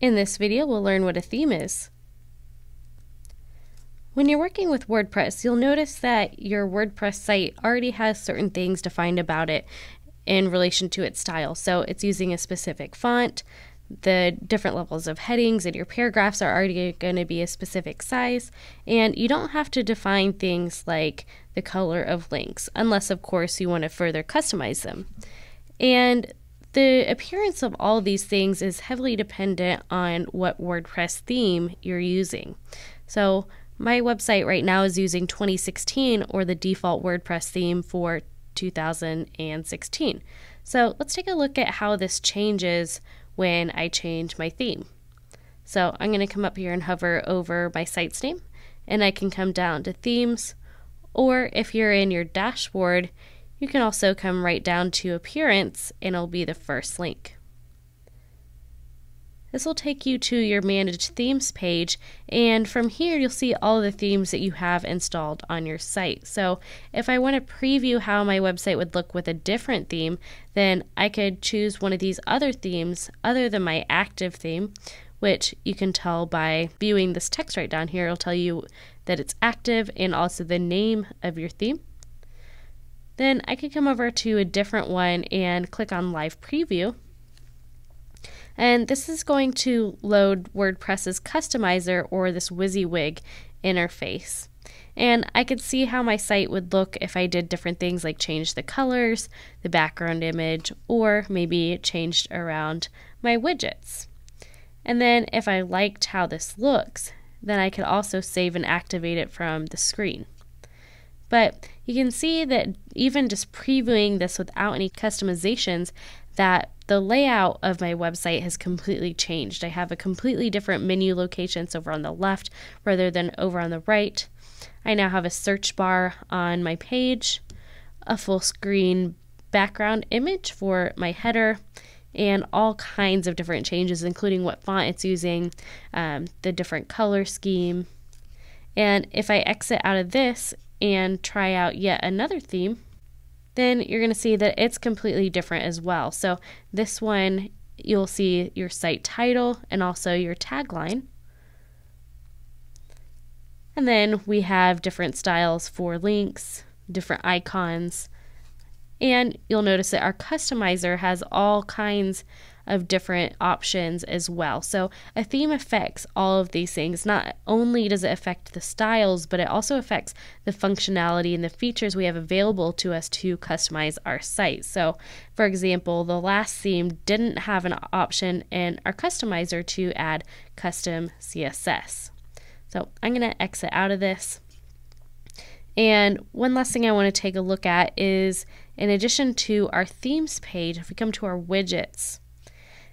In this video, we'll learn what a theme is. When you're working with WordPress, you'll notice that your WordPress site already has certain things defined about it in relation to its style. So it's using a specific font, the different levels of headings, and your paragraphs are already going to be a specific size, and you don't have to define things like the color of links, unless of course you want to further customize them. And the appearance of all these things is heavily dependent on what WordPress theme you're using. So my website right now is using 2016 or the default WordPress theme for 2016. So let's take a look at how this changes when I change my theme. So I'm going to come up here and hover over my site's name, and I can come down to themes, or if you're in your dashboard, you can also come right down to appearance and it'll be the first link. This will take you to your managed themes page, and from here you'll see all the themes that you have installed on your site. So if I want to preview how my website would look with a different theme, then I could choose one of these other themes other than my active theme, which you can tell by viewing this text right down here. It'll tell you that it's active and also the name of your theme. Then I could come over to a different one and click on Live Preview. And this is going to load WordPress's customizer, or this WYSIWYG interface. And I could see how my site would look if I did different things like change the colors, the background image, or maybe changed around my widgets. And then if I liked how this looks, then I could also save and activate it from the screen. But you can see that even just previewing this without any customizations, that the layout of my website has completely changed. I have a completely different menu locations over on the left rather than over on the right. I now have a search bar on my page, a full screen background image for my header, and all kinds of different changes, including what font it's using, the different color scheme. And if I exit out of this and try out yet another theme, then you're going to see that it's completely different as well. So this one, you'll see your site title and also your tagline. And then we have different styles for links, different icons, and you'll notice that our customizer has all kinds of different options as well. So a theme affects all of these things. Not only does it affect the styles, but it also affects the functionality and the features we have available to us to customize our site. So for example, the last theme didn't have an option in our customizer to add custom CSS. So I'm going to exit out of this. And one last thing I want to take a look at is, in addition to our themes page, if we come to our widgets,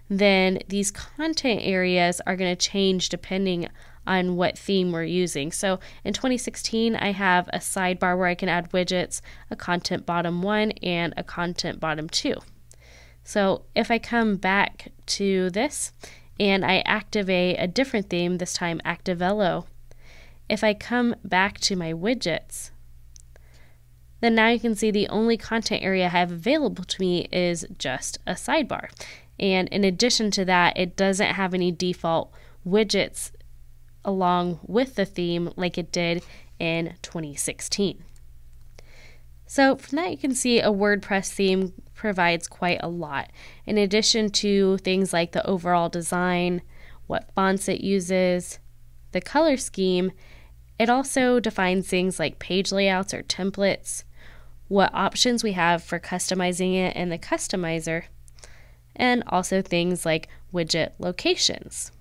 then these content areas are going to change depending on what theme we're using. So in 2016, I have a sidebar where I can add widgets, a content bottom 1, and a content bottom 2. So if I come back to this and I activate a different theme, this time Activello, if I come back to my widgets, then now you can see the only content area I have available to me is just a sidebar. And in addition to that, it doesn't have any default widgets along with the theme like it did in 2016. So from that, you can see a WordPress theme provides quite a lot. In addition to things like the overall design, what fonts it uses, the color scheme, it also defines things like page layouts or templates, what options we have for customizing it in the customizer, and also things like widget locations.